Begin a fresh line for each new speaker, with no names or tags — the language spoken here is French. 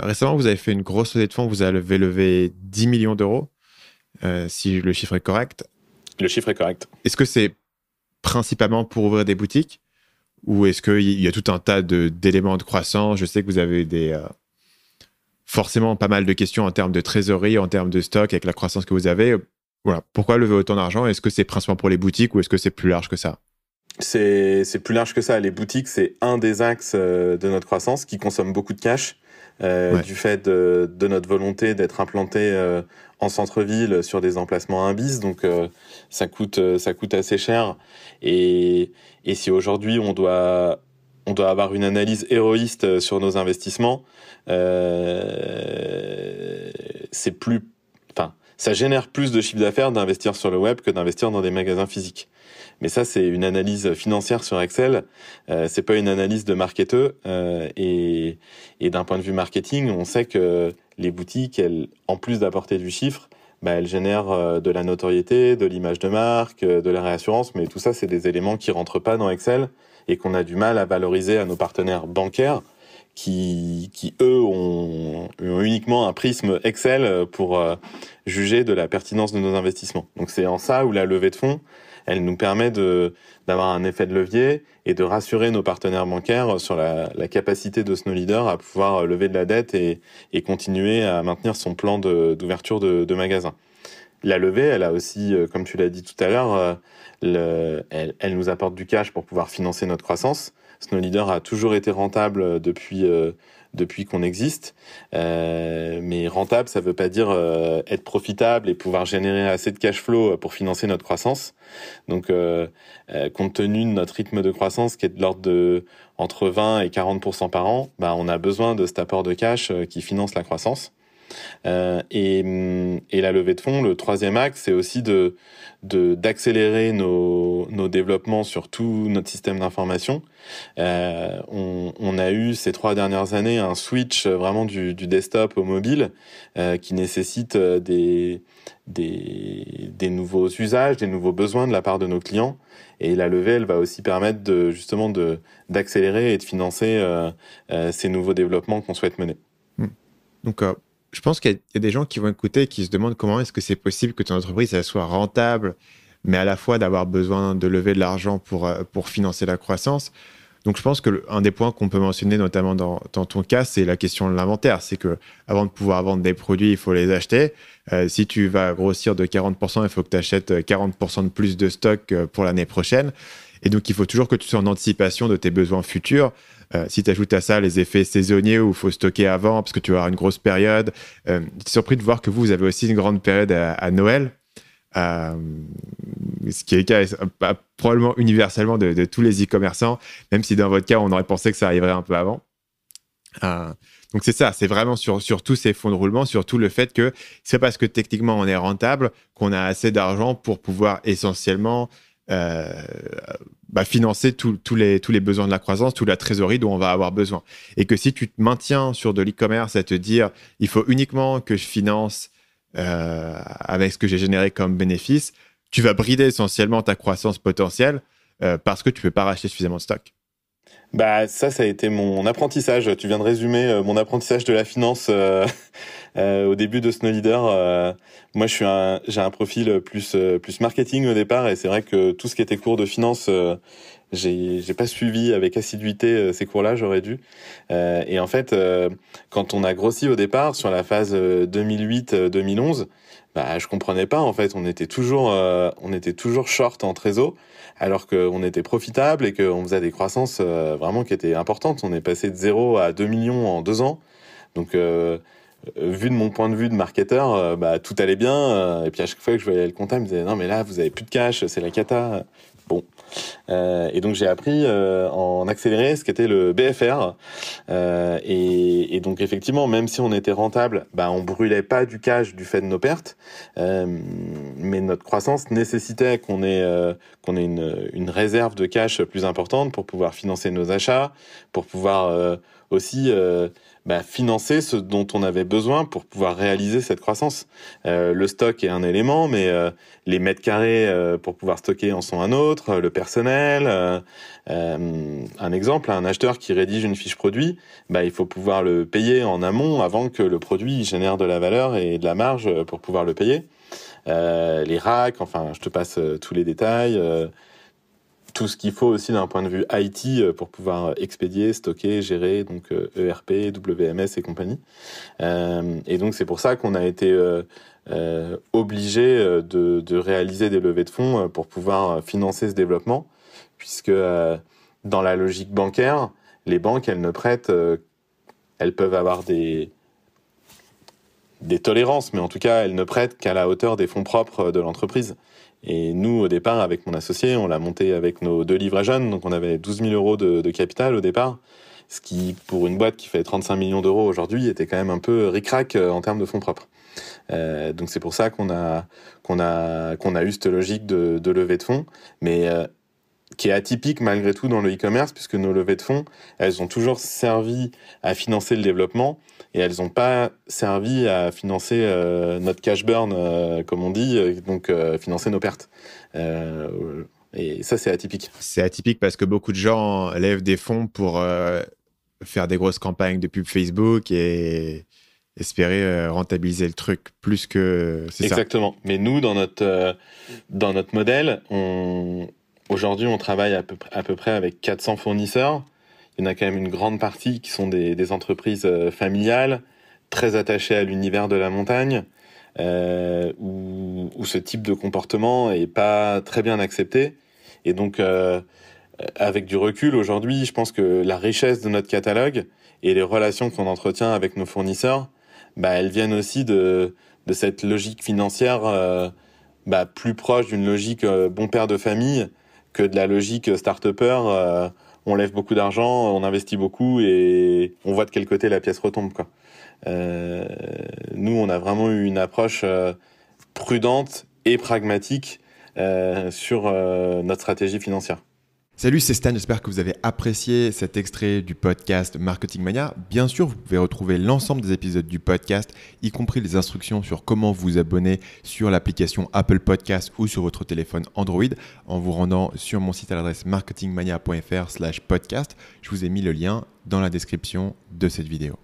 Récemment, vous avez fait une grosse levée de fonds, vous avez levé 10 millions d'euros, si le chiffre est correct.
Le chiffre est correct.
Est-ce que c'est principalement pour ouvrir des boutiques ou est-ce qu'il y a tout un tas d'éléments de croissance? Je sais que vous avez forcément pas mal de questions en termes de trésorerie, en termes de stock, avec la croissance que vous avez. Voilà. Pourquoi lever autant d'argent? Est-ce que c'est principalement pour les boutiques ou est-ce que c'est plus large que ça?
C'est plus large que ça. Les boutiques, c'est un des axes de notre croissance qui consomme beaucoup de cash
Ouais.
du fait de notre volonté d'être implanté en centre-ville sur des emplacements à un bis. Donc, ça coûte assez cher. Et si aujourd'hui, on doit avoir une analyse héroïste sur nos investissements, c'est plus, enfin, ça génère plus de chiffre d'affaires d'investir sur le web que d'investir dans des magasins physiques. Mais ça, c'est une analyse financière sur Excel. C'est pas une analyse de marketeur. Et d'un point de vue marketing, on sait que les boutiques, elles, en plus d'apporter du chiffre, bah, elles génèrent de la notoriété, de l'image de marque, de la réassurance. Mais tout ça, c'est des éléments qui rentrent pas dans Excel et qu'on a du mal à valoriser à nos partenaires bancaires qui eux, ont uniquement un prisme Excel pour juger de la pertinence de nos investissements. Donc, c'est en ça où la levée de fonds, elle nous permet d'avoir un effet de levier et de rassurer nos partenaires bancaires sur la capacité de Snow Leader à pouvoir lever de la dette et continuer à maintenir son plan d'ouverture de magasins. La levée, elle a aussi, comme tu l'as dit tout à l'heure, elle nous apporte du cash pour pouvoir financer notre croissance. Snow Leader a toujours été rentable depuis qu'on existe. Mais rentable, ça veut pas dire être profitable et pouvoir générer assez de cash flow pour financer notre croissance. Donc, compte tenu de notre rythme de croissance qui est de l'ordre de entre 20 et 40% par an, bah, on a besoin de cet apport de cash qui finance la croissance. Et la levée de fonds, le troisième axe, c'est aussi d'accélérer nos développements sur tout notre système d'information. On a eu ces 3 dernières années un switch vraiment du desktop au mobile qui nécessite des nouveaux usages, des nouveaux besoins de la part de nos clients. Et la levée, elle va aussi permettre justement d'accélérer et de financer ces nouveaux développements qu'on souhaite mener.
Donc, je pense qu'il y a des gens qui vont écouter et qui se demandent comment est-ce que c'est possible que ton entreprise elle soit rentable, mais à la fois d'avoir besoin de lever de l'argent pour financer la croissance. Donc, je pense que un des points qu'on peut mentionner, notamment dans ton cas, c'est la question de l'inventaire. C'est que avant de pouvoir vendre des produits, il faut les acheter. Si tu vas grossir de 40%, il faut que tu achètes 40% de plus de stock pour l'année prochaine. Et donc, il faut toujours que tu sois en anticipation de tes besoins futurs. Si tu ajoutes à ça les effets saisonniers où il faut stocker avant parce que tu vas avoir une grosse période. Je suis surpris de voir que vous avez aussi une grande période à Noël. Ce qui est le cas probablement universellement de tous les e-commerçants, même si dans votre cas, on aurait pensé que ça arriverait un peu avant. Donc c'est ça, c'est vraiment sur tous ces fonds de roulement, surtout le fait que c'est parce que techniquement on est rentable qu'on a assez d'argent pour pouvoir essentiellement financer tous les besoins de la croissance, toute la trésorerie dont on va avoir besoin. Et que si tu te maintiens sur de l'e-commerce à te dire il faut uniquement que je finance avec ce que j'ai généré comme bénéfice, tu vas brider essentiellement ta croissance potentielle parce que tu ne peux pas racheter suffisamment de stock.
Bah ça a été mon apprentissage. Tu viens de résumer mon apprentissage de la finance au début de Snow Leader. Moi, j'ai un profil plus marketing au départ, et c'est vrai que tout ce qui était cours de finance, j'ai pas suivi avec assiduité ces cours-là, j'aurais dû. Et en fait, quand on a grossi au départ sur la phase 2008-2011, bah je comprenais pas en fait. On était toujours short en trésor, alors qu'on était profitable et qu'on faisait des croissances vraiment qui étaient importantes. On est passé de 0 à 2 millions en 2 ans. Donc, vu de mon point de vue de marketeur, tout allait bien. Et puis à chaque fois que je voyais le comptable, il me disait non mais là vous avez plus de cash, c'est la cata. Bon, et donc j'ai appris en accéléré ce qu'était le BFR. Et donc effectivement, même si on était rentable, on brûlait pas du cash du fait de nos pertes. Mais notre croissance nécessitait qu'on ait une réserve de cash plus importante pour pouvoir financer nos achats, pour pouvoir aussi financer ce dont on avait besoin pour pouvoir réaliser cette croissance. Le stock est un élément, mais les mètres carrés pour pouvoir stocker en sont un autre, le personnel. Un exemple, un acheteur qui rédige une fiche produit, il faut pouvoir le payer en amont avant que le produit génère de la valeur et de la marge pour pouvoir le payer. Les racks, enfin, je te passe tous les détails. Tout ce qu'il faut aussi d'un point de vue IT pour pouvoir expédier, stocker, gérer, donc ERP, WMS et compagnie. Et donc c'est pour ça qu'on a été obligé de réaliser des levées de fonds pour pouvoir financer ce développement, puisque dans la logique bancaire, les banques, elles ne prêtent, elles peuvent avoir des tolérances, mais en tout cas, elles ne prêtent qu'à la hauteur des fonds propres de l'entreprise. Et nous, au départ, avec mon associé, on l'a monté avec nos 2 livrets jeunes, donc on avait 12 000 euros de capital au départ, ce qui, pour une boîte qui fait 35 millions d'euros aujourd'hui, était quand même un peu ric-rac en termes de fonds propres. Donc c'est pour ça qu'on a eu cette logique de levée de fonds, mais qui est atypique malgré tout dans le e-commerce, puisque nos levées de fonds, elles ont toujours servi à financer le développement, et elles n'ont pas servi à financer notre cash burn, comme on dit, donc financer nos pertes. Et ça, c'est atypique.
C'est atypique parce que beaucoup de gens lèvent des fonds pour faire des grosses campagnes de pub Facebook et espérer rentabiliser le truc plus que... C'est
exactement. Ça. Mais nous, dans notre modèle, aujourd'hui, on travaille à peu près avec 400 fournisseurs. Il y en a quand même une grande partie qui sont des entreprises familiales, très attachées à l'univers de la montagne, où ce type de comportement est pas très bien accepté. Et donc, avec du recul, aujourd'hui, je pense que la richesse de notre catalogue et les relations qu'on entretient avec nos fournisseurs, elles viennent aussi de cette logique financière plus proche d'une logique bon père de famille que de la logique start-upper. On lève beaucoup d'argent, on investit beaucoup et on voit de quel côté la pièce retombe, quoi. Nous, on a vraiment eu une approche prudente et pragmatique sur notre stratégie financière.
Salut, c'est Stan, j'espère que vous avez apprécié cet extrait du podcast Marketing Mania. Bien sûr, vous pouvez retrouver l'ensemble des épisodes du podcast, y compris les instructions sur comment vous abonner sur l'application Apple Podcast ou sur votre téléphone Android en vous rendant sur mon site à l'adresse marketingmania.fr/podcast. Je vous ai mis le lien dans la description de cette vidéo.